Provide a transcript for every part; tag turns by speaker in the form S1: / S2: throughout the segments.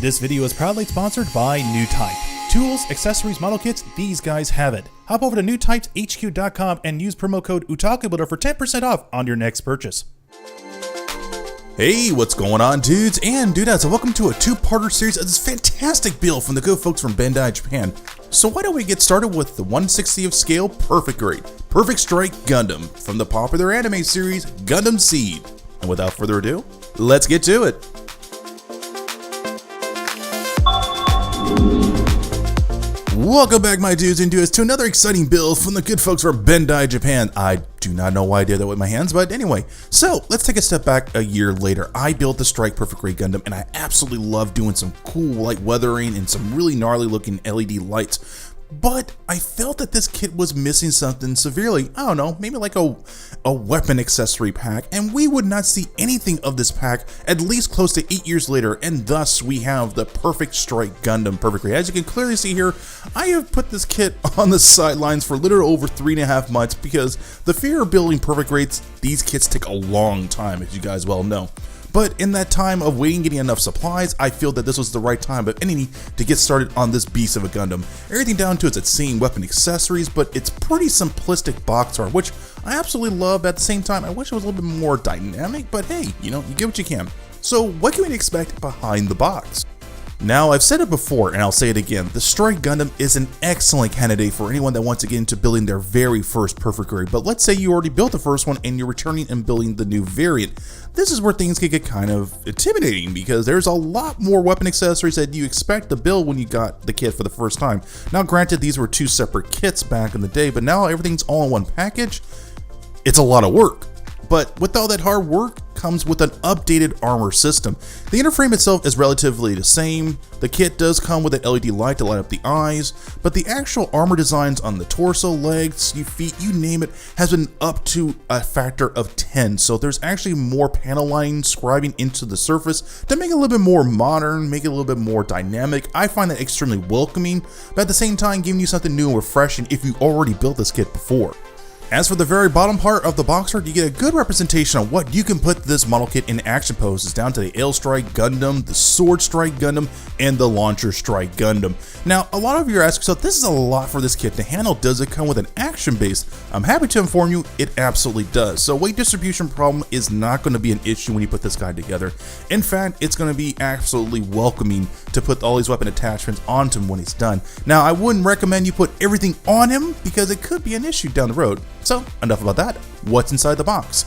S1: This video is proudly sponsored by Newtype. Tools, accessories, model kits, these guys have it. Hop over to newtypeshq.com and use promo code Otaku for 10% off on your next purchase. Hey, what's going on, dudes and dudettes, and welcome to a two-parter series of this fantastic build from the good folks from Bandai Japan. So why don't we get started with the 1/60th scale Perfect Grade, Perfect Strike Gundam from the popular anime series Gundam Seed. And without further ado, let's get to it. Welcome back, my dudes and dudes, to another exciting build from the good folks from Bandai Japan. I do not know why I did that with my hands, but anyway. So, let's take a step back a year later. I built the Strike Perfect Grade Gundam, and I absolutely love doing some cool light weathering and some really gnarly looking LED lights. But I felt that this kit was missing something severely. I don't know, maybe like a weapon accessory pack, and we would not see anything of this pack at least close to 8 years later, and thus we have the Perfect Strike Gundam Perfect Grade. As you can clearly see here, I have put this kit on the sidelines for literally over 3.5 months because the fear of building Perfect Grades, these kits take a long time, as you guys well know. But in that time of waiting, getting enough supplies, I feel that this was the right time of any to get started on this beast of a Gundam. Everything down to its same weapon accessories, but it's pretty simplistic box art, which I absolutely love. At the same time, I wish it was a little bit more dynamic, but hey, you know, you get what you can. So what can we expect behind the box? Now, I've said it before, and I'll say it again, the Strike Gundam is an excellent candidate for anyone that wants to get into building their very first Perfect Grade. But let's say you already built the first one and you're returning and building the new variant. This is where things can get kind of intimidating because there's a lot more weapon accessories that you expect to build when you got the kit for the first time. Now, granted, these were two separate kits back in the day, but now everything's all in one package. It's a lot of work. But with all that hard work comes with an updated armor system. The inner frame itself is relatively the same. The kit does come with an LED light to light up the eyes, but the actual armor designs on the torso, legs, feet, you name it, has been up to a factor of 10. So there's actually more panel lining scribing into the surface to make it a little bit more modern, make it a little bit more dynamic. I find that extremely welcoming, but at the same time giving you something new and refreshing if you already built this kit before. As for the very bottom part of the box art, you get a good representation of what you can put this model kit in action poses, down to the L Strike Gundam, the Sword Strike Gundam, and the Launcher Strike Gundam. Now, a lot of you are asking, so this is a lot for this kit to handle. Does it come with an action base? I'm happy to inform you, it absolutely does. So weight distribution problem is not going to be an issue when you put this guy together. In fact, it's going to be absolutely welcoming to put all these weapon attachments onto him when he's done. Now, I wouldn't recommend you put everything on him because it could be an issue down the road. So, enough about that. What's inside the box?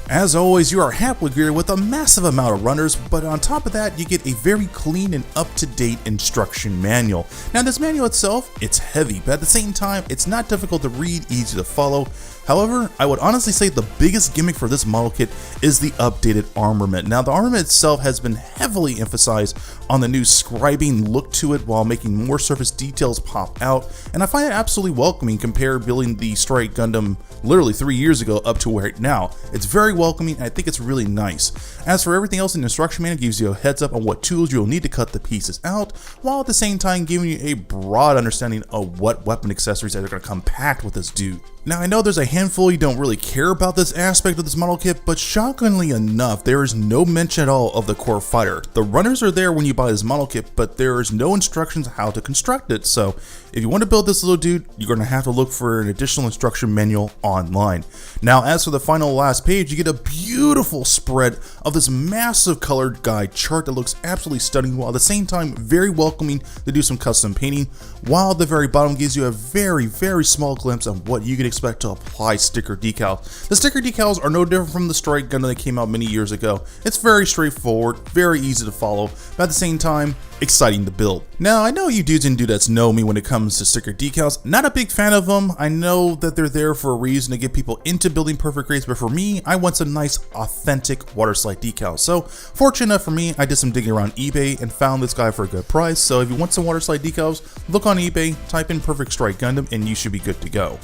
S1: As always, you are happily greeted with a massive amount of runners, but on top of that, you get a very clean and up-to-date instruction manual. Now, this manual itself, it's heavy, but at the same time, it's not difficult to read, easy to follow. However, I would honestly say the biggest gimmick for this model kit is the updated armament. Now, the armament itself has been heavily emphasized on the new scribing look to it while making more surface details pop out, and I find it absolutely welcoming compared building the Strike Gundam literally 3 years ago up to right now. It's very welcoming, and I think it's really nice. As for everything else in the instruction manual, it gives you a heads up on what tools you'll need to cut the pieces out, while at the same time giving you a broad understanding of what weapon accessories are going to come packed with this dude. Now, I know there's a handful you don't really care about this aspect of this model kit, but shockingly enough, there is no mention at all of the core fighter. The runners are there when you buy this model kit, but there is no instructions on how to construct it. So if you want to build this little dude, you're going to have to look for an additional instruction manual online. Now, as for the final last page, you get a beautiful spread of this massive colored guide chart that looks absolutely stunning, while at the same time very welcoming to do some custom painting, while at the very bottom gives you a very, very small glimpse of what you can expect to apply sticker decals. The sticker decals are no different from the Strike Gundam that came out many years ago. It's very straightforward, very easy to follow, but at the same time, exciting to build. Now, I know you dudes and dudettes know me when it comes to sticker decals. Not a big fan of them. I know that they're there for a reason to get people into building Perfect Grades, but for me, I want some nice, authentic water slide decals. So, fortunate enough for me, I did some digging around eBay and found this guy for a good price. So, if you want some water slide decals, look on eBay, type in Perfect Strike Gundam, and you should be good to go.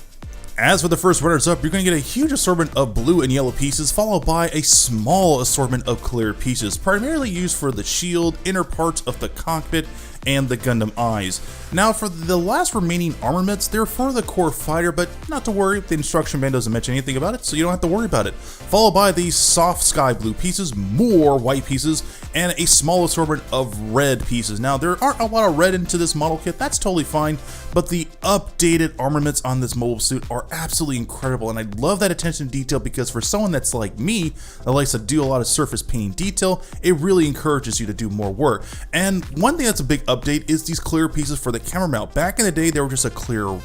S1: As for the first runners up, you're going to get a huge assortment of blue and yellow pieces, followed by a small assortment of clear pieces, primarily used for the shield, inner parts of the cockpit, and the Gundam eyes. Now for the last remaining armaments, they're for the core fighter, but not to worry, the instruction manual doesn't mention anything about it, so you don't have to worry about it. Followed by these soft sky blue pieces, more white pieces, and a small assortment of red pieces. Now there aren't a lot of red into this model kit, that's totally fine, but the updated armaments on this mobile suit are absolutely incredible, and I love that attention to detail because for someone that's like me, that likes to do a lot of surface painting detail, it really encourages you to do more work. And one thing that's a big update is these clear pieces for the camera mount. Back in the day, they were just a clear,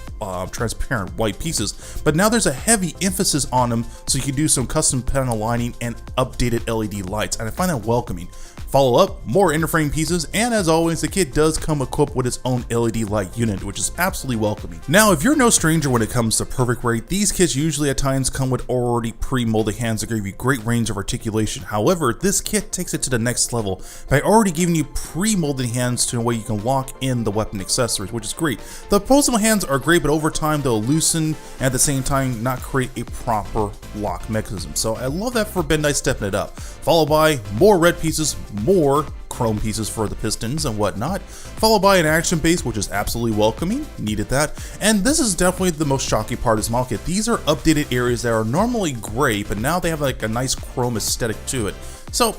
S1: transparent white pieces, but now there's a heavy emphasis on them, so you can do some custom panel lining and updated LED lights, and I find that welcoming. Follow up, more interframe pieces, and as always, the kit does come equipped with its own LED light unit, which is absolutely welcoming. Now, if you're no stranger when it comes to perfect rate, these kits usually at times come with already pre-molded hands that give you great range of articulation. However, this kit takes it to the next level by already giving you pre-molded hands to a way you can lock in the weapon accessories, which is great. The opposable hands are great, but over time they'll loosen and at the same time not create a proper lock mechanism. So I love that for Bandai stepping it up. Followed by more red pieces, more chrome pieces for the pistons and whatnot, followed by an action base, which is absolutely welcoming, needed that. And this is definitely the most shocking part of this model kit. These are updated areas that are normally gray, but now they have like a nice chrome aesthetic to it. So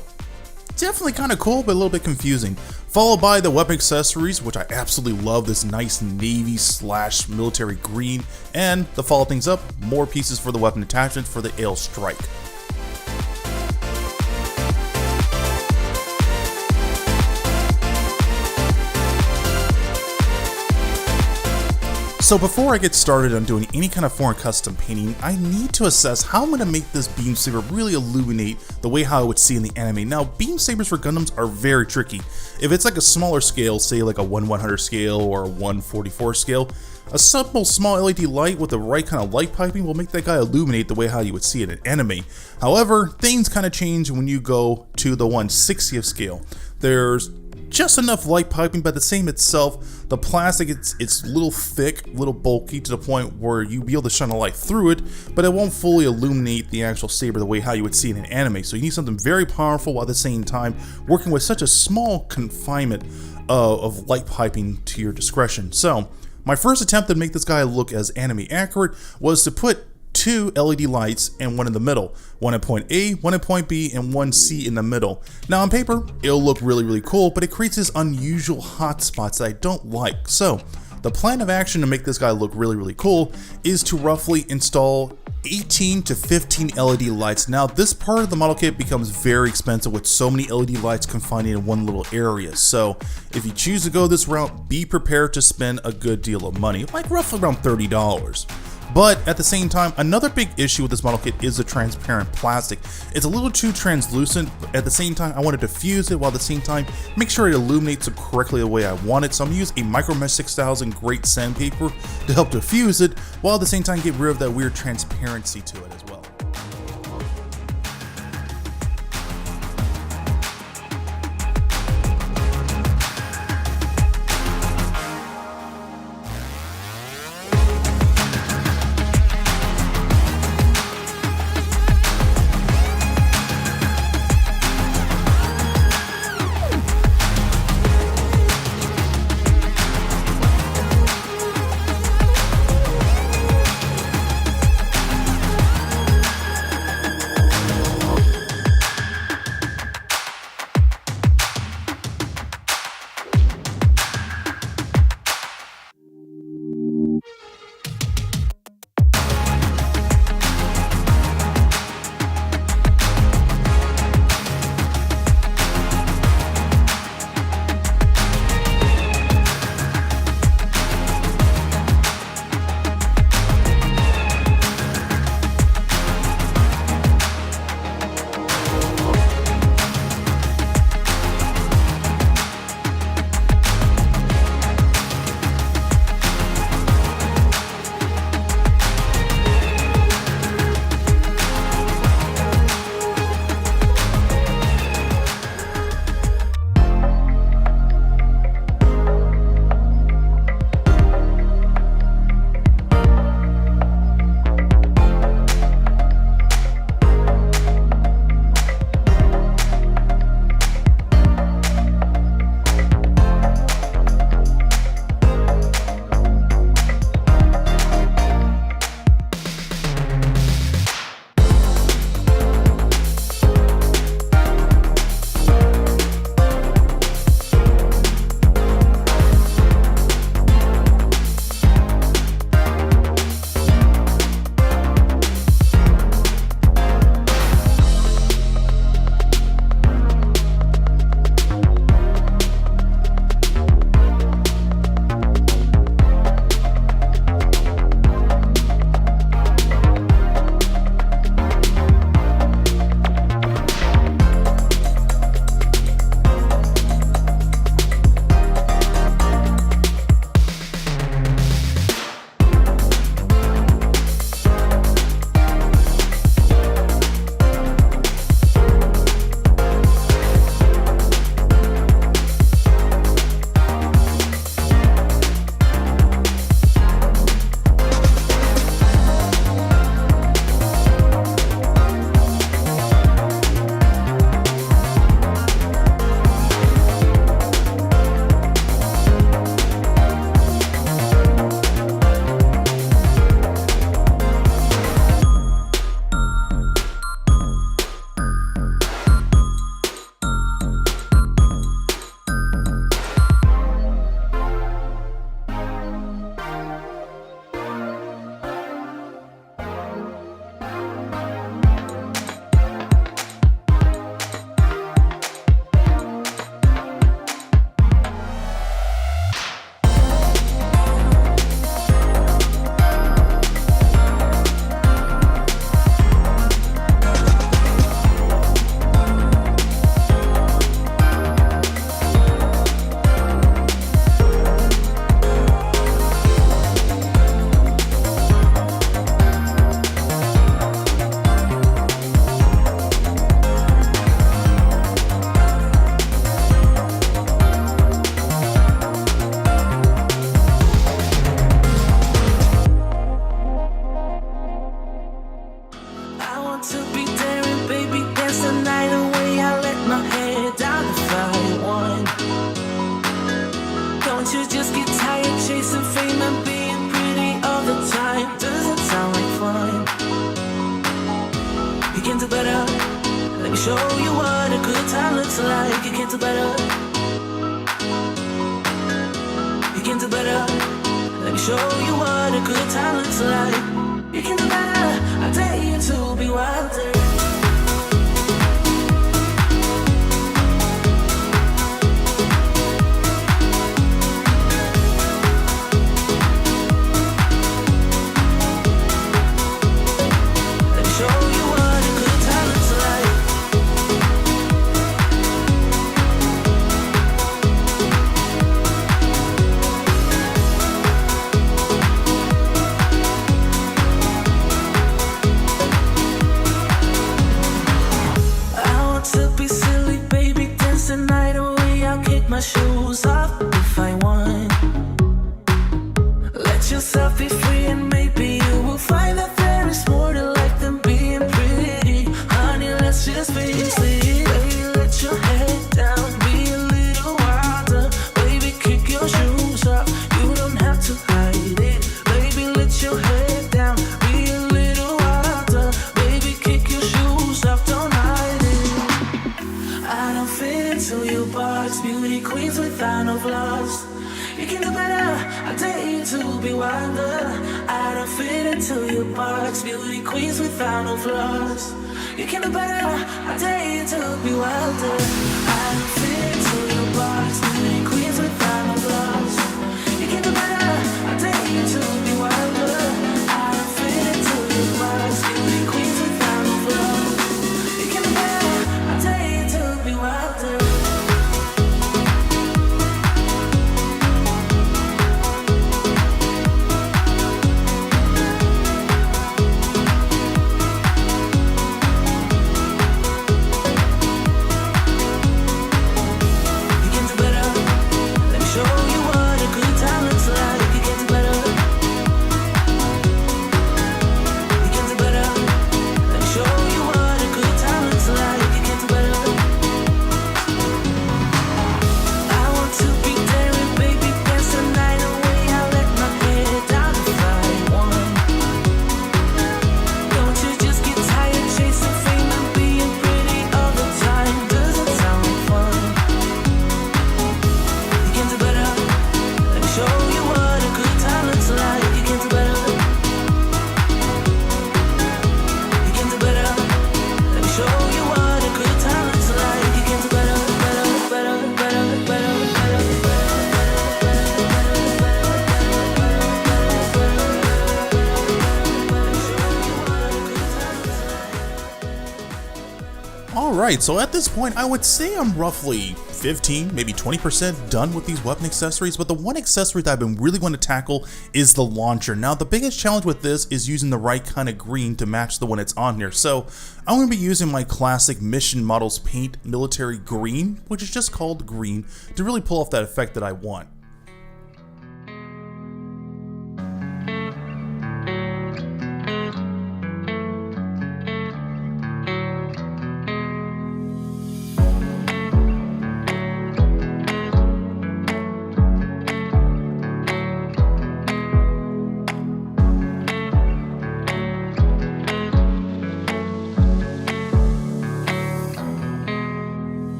S1: definitely kind of cool, but a little bit confusing. Followed by the weapon accessories, which I absolutely love, this nice navy / military green. And to follow things up, more pieces for the weapon attachment for the L.E.D Strike. So before I get started on doing any kind of foreign custom painting, I need to assess how I'm going to make this beam saber really illuminate the way how I would see in the anime. Now, beam sabers for Gundams are very tricky. If it's like a smaller scale, say like a 1/100 scale or a 1/44 scale, a simple small LED light with the right kind of light piping will make that guy illuminate the way how you would see it in anime. However, things kind of change when you go to the 1/60th scale. There's just enough light piping, but the same itself, the plastic, it's a little thick, a little bulky to the point where you'll be able to shine a light through it, but it won't fully illuminate the actual saber the way how you would see it in anime. So you need something very powerful while at the same time working with such a small confinement of light piping to your discretion. So my first attempt to make this guy look as anime accurate was to put 2 LED lights and one in the middle, one at point A, one at point B, and one C in the middle. Now on paper, it'll look really cool, but it creates these unusual hot spots that I don't like. So the plan of action to make this guy look really cool is to roughly install 18 to 15 LED lights. Now this part of the model kit becomes very expensive with so many LED lights confined in one little area. So if you choose to go this route, be prepared to spend a good deal of money, like roughly around $30. But at the same time, another big issue with this model kit is the transparent plastic. It's a little too translucent, but at the same time, I want to diffuse it while at the same time make sure it illuminates it correctly the way I want it. So I'm going to use a Micromesh 6000 Great Sandpaper to help diffuse it, while at the same time get rid of that weird transparency to it as well.
S2: looks like. You can do better. You can do better. Let me show you what a good time looks like. You can do better. I dare you to be wilder. My shoes off if I want. Let yourself be free and maybe you will find that there is more to life than being pretty. Honey, let's just face it. Baby, let your head down, be a little wilder. Baby, kick your shoes off, you don't have to hide it. Baby, let your head down, be a little wilder. Baby, kick your shoes off, don't hide it. I don't fit into your box, beauty queens without no flaws. You can do better, I dare you to be wilder. I don't fit into your box, beauty queens without no flaws. You can do better, I dare you to be wilder. I don't fit into your box, beauty queens without no flaws. You can do better, I dare you to be wilder. I don't fit into your box, beauty queens without no flaws. You can do better, I dare you to be wilder.
S1: Alright, so at this point, I would say I'm roughly 15, maybe 20% done with these weapon accessories, but the one accessory that I've been really wanting to tackle is the launcher. Now, the biggest challenge with this is using the right kind of green to match the one that's on here. So, I'm going to be using my classic Mission Models Paint Military Green, which is just called green, to really pull off that effect that I want.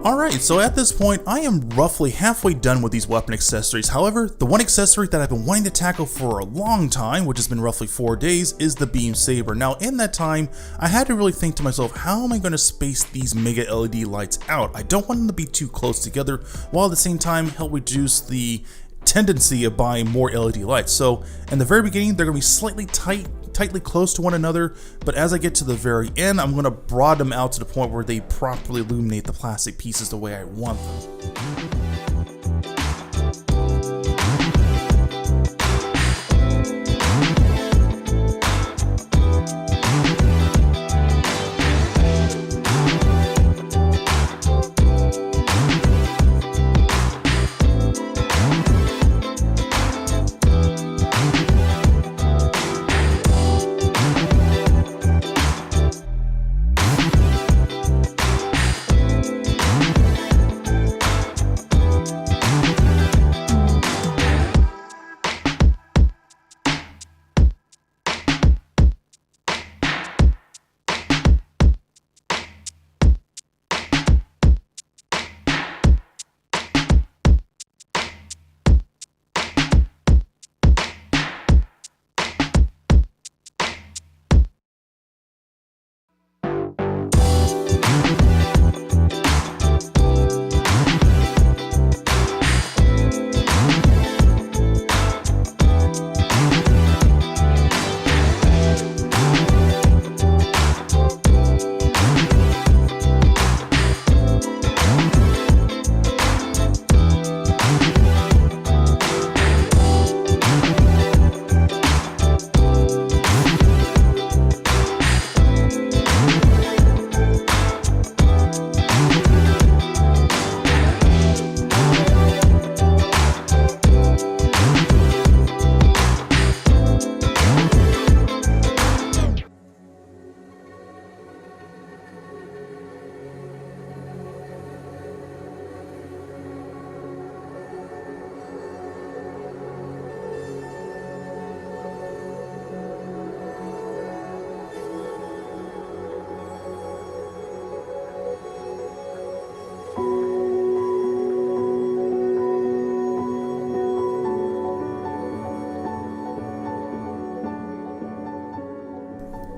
S1: Alright, so at this point, I am roughly halfway done with these weapon accessories. However, the one accessory that I've been wanting to tackle for a long time, which has been roughly 4 days, is the beam saber. Now, in that time, I had to really think to myself, how am I going to space these mega LED lights out? I don't want them to be too close together, while at the same time help reduce the tendency of buying more LED lights. So, in the very beginning, they're going to be slightly tightly close to one another, but as I get to the very end, I'm going to broaden them out to the point where they properly illuminate the plastic pieces the way I want them.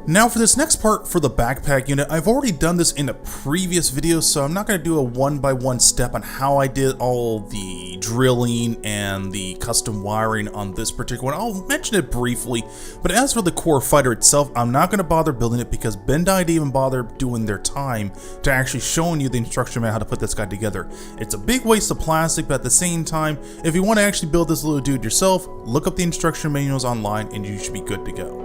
S1: Now for this next part for the backpack unit, I've already done this in a previous video, so I'm not going to do a one-by-one step on how I did all the drilling and the custom wiring on this particular one. I'll mention it briefly, but as for the core fighter itself, I'm not going to bother building it because Bandai didn't even bother doing their time to actually showing you the instruction manual how to put this guy together. It's a big waste of plastic, but at the same time, if you want to actually build this little dude yourself, look up the instruction manuals online and you should be good to go.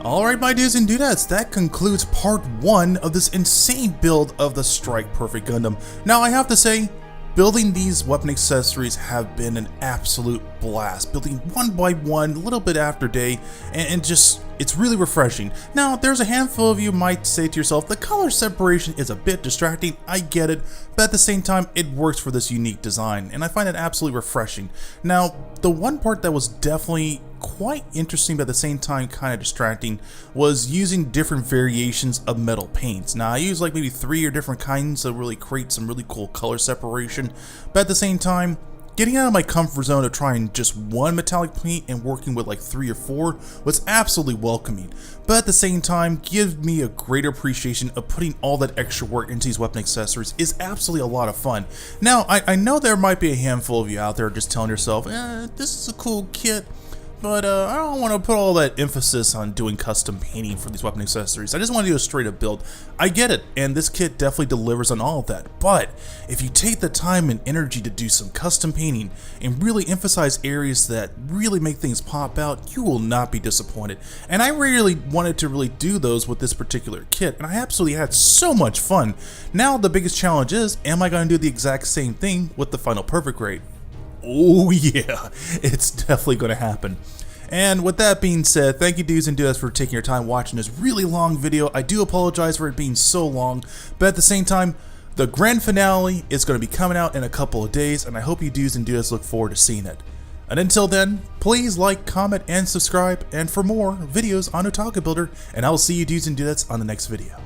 S1: Alright my dudes and dudettes, that concludes part 1 of this insane build of the Strike Perfect Gundam. Now I have to say, building these weapon accessories have been an absolute blast. Building one by one, a little bit after day, and just, it's really refreshing. Now, there's a handful of you might say to yourself, the color separation is a bit distracting, I get it, but at the same time, it works for this unique design, and I find it absolutely refreshing. Now, the one part that was definitely quite interesting but at the same time kind of distracting was using different variations of metal paints. Now I use like maybe 3 or different kinds to really create some really cool color separation, but at the same time getting out of my comfort zone of trying just one metallic paint and working with like 3 or 4 was absolutely welcoming, but at the same time give me a greater appreciation of putting all that extra work into these weapon accessories is absolutely a lot of fun. Now I know there might be a handful of you out there just telling yourself, this is a cool kit, but I don't want to put all that emphasis on doing custom painting for these weapon accessories. I just want to do a straight up build. I get it, and this kit definitely delivers on all of that. But if you take the time and energy to do some custom painting and really emphasize areas that really make things pop out, you will not be disappointed. And I really wanted to really do those with this particular kit, and I absolutely had so much fun. Now the biggest challenge is, am I going to do the exact same thing with the final perfect grade? Oh yeah, it's definitely going to happen. And with that being said, thank you dudes and dudettes for taking your time watching this really long video. I do apologize for it being so long, but at the same time, the grand finale is going to be coming out in a couple of days, and I hope you dudes and dudettes look forward to seeing it. And until then, please like, comment, and subscribe, and for more videos on Otaku Builder, and I will see you dudes and dudettes on the next video.